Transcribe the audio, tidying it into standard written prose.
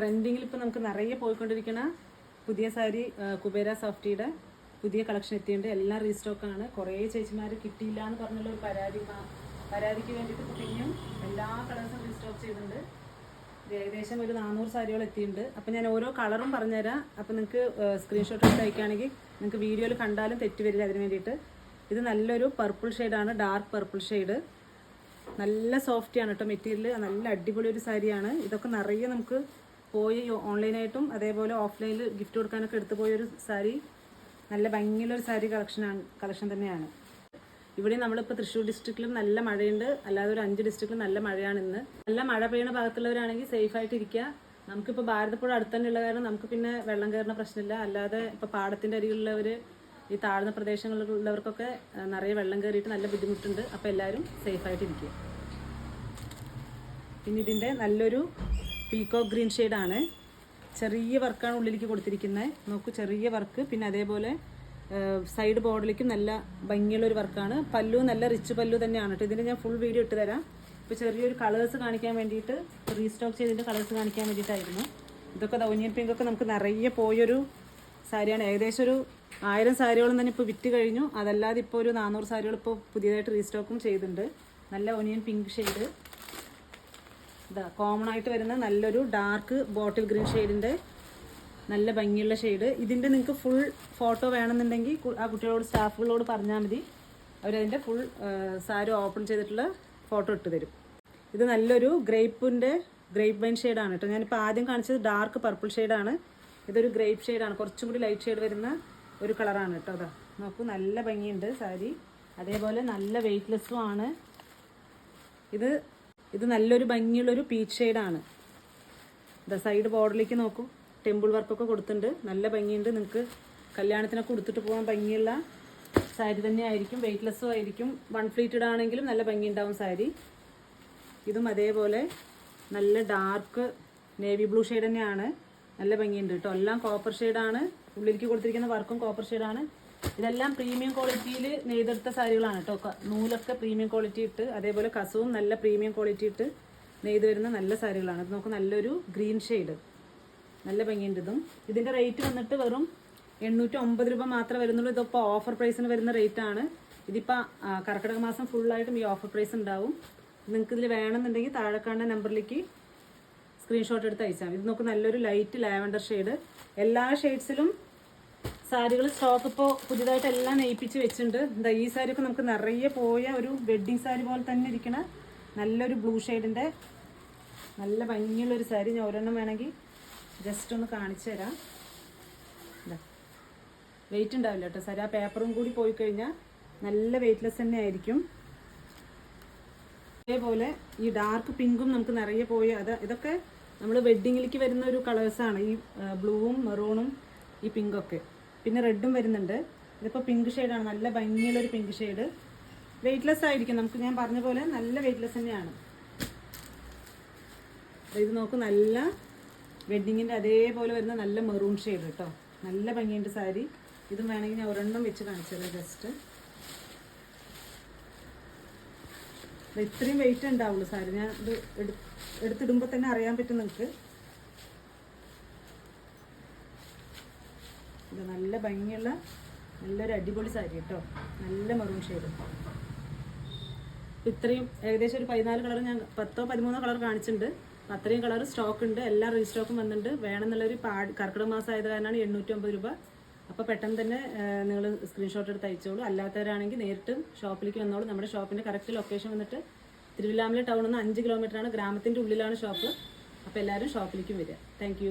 ട്രെൻഡിങ്ങിൽ ഇപ്പോൾ നമുക്ക് നിറയെ പോയിക്കൊണ്ടിരിക്കുന്ന പുതിയ സാരി കുബേര സോഫ്റ്റിയുടെ പുതിയ കളക്ഷൻ എത്തിയിട്ടുണ്ട്. എല്ലാം റീസ്റ്റോക്കാണ്. കുറേ ചേച്ചിമാർ കിട്ടിയില്ല എന്ന് പറഞ്ഞുള്ള ഒരു പരാതിക്ക് വേണ്ടിയിട്ട് ഇപ്പോൾ പിന്നെയും എല്ലാ കളേഴ്സും റീസ്റ്റോക്ക് ചെയ്തിട്ടുണ്ട്. ഏകദേശം ഒരു 400 സാരികൾ എത്തിയിട്ടുണ്ട്. അപ്പോൾ ഞാൻ ഓരോ കളറും പറഞ്ഞുതരാം. അപ്പോൾ നിങ്ങൾക്ക് സ്ക്രീൻഷോട്ട് എടുത്ത് അയക്കുകയാണെങ്കിൽ നിങ്ങൾക്ക് വീഡിയോയിൽ കണ്ടാലും തെറ്റ് വരില്ല. അതിന് വേണ്ടിയിട്ട് ഇത് നല്ലൊരു പർപ്പിൾ ഷെയ്ഡാണ്, ഡാർക്ക് പർപ്പിൾ ഷെയ്ഡ്. നല്ല സോഫ്റ്റിയാണ് കേട്ടോ മെറ്റീരിയൽ. നല്ല അടിപൊളി ഒരു സാരിയാണ്. ഇതൊക്കെ നിറയെ നമുക്ക് പോയി ഓൺലൈനായിട്ടും അതേപോലെ ഓഫ്ലൈനിൽ ഗിഫ്റ്റ് കൊടുക്കാനൊക്കെ എടുത്തു പോയൊരു സാരി. നല്ല ഭംഗിയുള്ളൊരു സാരി കളക്ഷൻ തന്നെയാണ്. ഇവിടെ നമ്മളിപ്പോൾ തൃശ്ശൂർ ഡിസ്ട്രിക്റ്റിലും നല്ല മഴയുണ്ട്. അല്ലാതെ ഒരു 5 ഡിസ്ട്രിക്റ്റിലും നല്ല മഴയാണ് ഇന്ന്. നല്ല മഴ പെയ്യുന്ന ഭാഗത്തുള്ളവരാണെങ്കിൽ സേഫായിട്ട് ഇരിക്കുക. നമുക്കിപ്പോൾ ഭാരതപ്പുഴ അടുത്ത് തന്നെ ഉള്ള കാരണം നമുക്ക് പിന്നെ വെള്ളം കയറുന്ന പ്രശ്നമില്ല. അല്ലാതെ ഇപ്പോൾ പാടത്തിൻ്റെ അരികിലുള്ളവർ, ഈ താഴ്ന്ന പ്രദേശങ്ങളിലുള്ളവർക്കൊക്കെ നിറയെ വെള്ളം കയറിയിട്ട് നല്ല ബുദ്ധിമുട്ടുണ്ട്. അപ്പോൾ എല്ലാവരും സേഫായിട്ടിരിക്കുക. പിന്നെ ഇതിൻ്റെ നല്ലൊരു പീകോക്ക് ഗ്രീൻ ഷെയ്ഡാണ്. ചെറിയ വർക്കാണ് ഉള്ളിലേക്ക് കൊടുത്തിരിക്കുന്നത്. നോക്കൂ, ചെറിയ വർക്ക്. പിന്നെ അതേപോലെ സൈഡ് ബോർഡിലേക്കും നല്ല ഭംഗിയുള്ളൊരു വർക്കാണ്. പല്ലു നല്ല റിച്ച് പല്ലു തന്നെയാണ് കേട്ടോ. ഇതിന് ഞാൻ ഫുൾ വീഡിയോ ഇട്ട് തരാം. ഇപ്പോൾ ചെറിയൊരു കളേഴ്സ് കാണിക്കാൻ വേണ്ടിയിട്ട്, റീസ്റ്റോക്ക് ചെയ്തിട്ട് കളേഴ്സ് കാണിക്കാൻ വേണ്ടിയിട്ടായിരുന്നു. ഇതൊക്കെ ഒനിയൻ പിങ്കൊക്കെ നമുക്ക് നിറയെ പോയൊരു സാരിയാണ്. ഏകദേശം ഒരു 1000 സാരികളും തന്നെ ഇപ്പോൾ വിറ്റ് കഴിഞ്ഞു. അതല്ലാതെ ഇപ്പോൾ ഒരു 400 സാരികൾ ഇപ്പോൾ പുതിയതായിട്ട് റീസ്റ്റോക്കും ചെയ്തിട്ടുണ്ട്. നല്ല ഒനിയൻ പിങ്ക് ഷെയ്ഡ്. ഇതാ കോമൺ ആയിട്ട് വരുന്ന നല്ലൊരു ഡാർക്ക് ബോട്ടിൽ ഗ്രീൻ ഷെയ്ഡിൻ്റെ നല്ല ഭംഗിയുള്ള ഷെയ്ഡ്. ഇതിൻ്റെ നിങ്ങൾക്ക് ഫുൾ ഫോട്ടോ വേണമെന്നുണ്ടെങ്കിൽ ആ കുട്ടികളോട്, സ്റ്റാഫുകളോട് പറഞ്ഞാൽ മതി. അവരതിൻ്റെ ഫുൾ സാരി ഓപ്പൺ ചെയ്തിട്ടുള്ള ഫോട്ടോ ഇട്ട് തരും. ഇത് നല്ലൊരു ഗ്രേപ്പ് വൈൻ ഷെയ്ഡാണ് കേട്ടോ. ഞാനിപ്പോൾ ആദ്യം കാണിച്ചത് ഡാർക്ക് പർപ്പിൾ ഷെയ്ഡാണ്. ഇതൊരു ഗ്രേപ്പ് ഷെയ്ഡാണ്. കുറച്ചും കൂടി ലൈറ്റ് ഷെയ്ഡ് വരുന്ന ഒരു കളറാണ് കേട്ടോ. അതാ നോക്കൂ, നല്ല ഭംഗിയുണ്ട് സാരി. അതേപോലെ നല്ല വെയ്റ്റ്ലെസ്സും ആണ്. ഇത് നല്ലൊരു ഭംഗിയുള്ളൊരു പീച്ച് ഷെയ്ഡാണ്. ഇതാ സൈഡ് ബോർഡറിലേക്ക് നോക്കൂ, ടെമ്പിൾ വർക്കൊക്കെ കൊടുത്തിട്ടുണ്ട്. നല്ല ഭംഗിയുണ്ട്. നിങ്ങൾക്ക് കല്യാണത്തിനൊക്കെ കൊടുത്തിട്ട് പോകാൻ ഭംഗിയുള്ള സാരി തന്നെ ആയിരിക്കും. വെയ്റ്റ്ലെസ്സും ആയിരിക്കും. 1 ഫ്ലീറ്റഡ് ആണെങ്കിലും നല്ല ഭംഗി ഉണ്ടാവും സാരി. ഇതും അതേപോലെ നല്ല ഡാർക്ക് നേവി ബ്ലൂ ഷെയ്ഡ് തന്നെയാണ്. നല്ല ഭംഗിയുണ്ട് കേട്ടോ. എല്ലാം കോപ്പർ ഷെയ്ഡാണ്. ഉള്ളിലേക്ക് കൊടുത്തിരിക്കുന്ന വർക്കും കോപ്പർ ഷെയ്ഡാണ്. ഇതെല്ലാം പ്രീമിയം ക്വാളിറ്റിയിൽ നെയ്തെടുത്ത സാരികളാണ് കേട്ടോ. നൂലൊക്കെ പ്രീമിയം ക്വാളിറ്റി ഇട്ട്, അതേപോലെ കസവും നല്ല പ്രീമിയം ക്വാളിറ്റി ഇട്ട് നെയ്ത് വരുന്ന നല്ല സാരികളാണ്. ഇത് നമുക്ക് നല്ലൊരു ഗ്രീൻ ഷെയ്ഡ്, നല്ല ഭംഗിയുണ്ട്. ഇതിൻ്റെ റേറ്റ് വന്നിട്ട് വെറും 809 രൂപ മാത്രമേ വരുന്നുള്ളൂ. ഇതിപ്പോൾ ഓഫർ പ്രൈസിന് വരുന്ന റേറ്റ് ആണ്. ഇതിപ്പോൾ കർക്കിടക മാസം ഫുള്ളായിട്ടും ഈ ഓഫർ പ്രൈസ് ഉണ്ടാവും. നിങ്ങൾക്ക് ഇതിൽ വേണമെന്നുണ്ടെങ്കിൽ താഴെ കാണുന്ന നമ്പറിലേക്ക് സ്ക്രീൻഷോട്ട് എടുത്ത് അയച്ചാൽ. ഇത് നമുക്ക് നല്ലൊരു ലൈറ്റ് ലാവൻഡർ ഷെയ്ഡ്. എല്ലാ ഷെയ്ഡ്സിലും സാരികൾ സ്റ്റോക്ക് ഇപ്പോൾ പുതിയതായിട്ട് എല്ലാം നെയ്പ്പിച്ച് വെച്ചിട്ടുണ്ട്. എന്താ ഈ സാരിയൊക്കെ നമുക്ക് നിറയെ പോയ ഒരു വെഡ്ഡിങ് സാരി പോലെ തന്നെ ഇരിക്കണ നല്ലൊരു ബ്ലൂ ഷെയ്ഡിൻ്റെ നല്ല ഭംഗിയുള്ളൊരു സാരി. ഞാൻ ഒരെണ്ണം വേണമെങ്കിൽ ജസ്റ്റ് ഒന്ന് കാണിച്ചു തരാം. വെയിറ്റ് ഉണ്ടാവില്ല കേട്ടോ സാരി. ആ പേപ്പറും കൂടി പോയി കഴിഞ്ഞാൽ നല്ല വെയ്റ്റ്ലെസ് തന്നെ ആയിരിക്കും. അതേപോലെ ഈ ഡാർക്ക് പിങ്കും നമുക്ക് നിറയെ പോയ ഇതൊക്കെ നമ്മൾ വെഡ്ഡിങ്ങിലേക്ക് വരുന്ന ഒരു കളേഴ്സാണ്. ഈ ബ്ലൂവും മെറൂണും ഈ പിങ്കൊക്കെ. പിന്നെ റെഡും വരുന്നുണ്ട്. ഇതിപ്പോൾ പിങ്ക് ഷെയ്ഡാണ്. നല്ല ഭംഗിയുള്ളൊരു പിങ്ക് ഷെയ്ഡ്. വെയ്റ്റ്ലെസ് ആയിരിക്കും. നമുക്ക് ഞാൻ പറഞ്ഞ പോലെ നല്ല വെയ്റ്റ്ലെസ് തന്നെയാണ്. ഇത് നോക്കൂ, നല്ല വെഡ്ഡിങ്ങിൻ്റെ അതേപോലെ വരുന്ന നല്ല മെറൂൺ ഷെയ്ഡ് കേട്ടോ. നല്ല ഭംഗിയുണ്ട് സാരി. ഇതും വേണമെങ്കിൽ ഞാൻ ഒരെണ്ണം വെച്ച് കാണിച്ചത് ജസ്റ്റ്. ഇത്രയും വെയിറ്റ് ഉണ്ടാവുള്ളൂ സാരി. ഞാൻ ഇത് എടുത്തിടുമ്പോൾ തന്നെ അറിയാൻ പറ്റും നിങ്ങൾക്ക്. ഇത് നല്ല ഭംഗിയുള്ള നല്ലൊരു അടിപൊളി സാരി കേട്ടോ. നല്ല മെറൂൺ ഷെയ്ഡ്. ഇത്രയും ഏകദേശം ഒരു 14 കളർ, ഞാൻ 10 13 കളർ കാണിച്ചിട്ടുണ്ട്. അത്രയും കളർ സ്റ്റോക്ക് ഉണ്ട്. എല്ലാ റീസ്റ്റോക്കും വന്നിട്ടുണ്ട്. വേണമെന്നുള്ളൊരു കർക്കിടക മാസം ആയത് കാരണമാണ് 809 രൂപ. അപ്പോൾ പെട്ടെന്ന് തന്നെ നിങ്ങൾ സ്ക്രീൻഷോട്ട് എടുത്ത് അയച്ചോളൂ. അല്ലാത്തവരാണെങ്കിൽ നേരിട്ട് ഷോപ്പിലേക്ക് വന്നോളൂ. നമ്മുടെ ഷോപ്പിൻ്റെ കറക്റ്റ് ലൊക്കേഷൻ വന്നിട്ട് തിരുവില്ലാമല ടൗണിൽ നിന്ന് 5 കിലോമീറ്ററാണ്. ഗ്രാമത്തിൻ്റെ ഉള്ളിലാണ് ഷോപ്പ്. അപ്പോൾ എല്ലാവരും ഷോപ്പിലേക്കും വരിക. താങ്ക്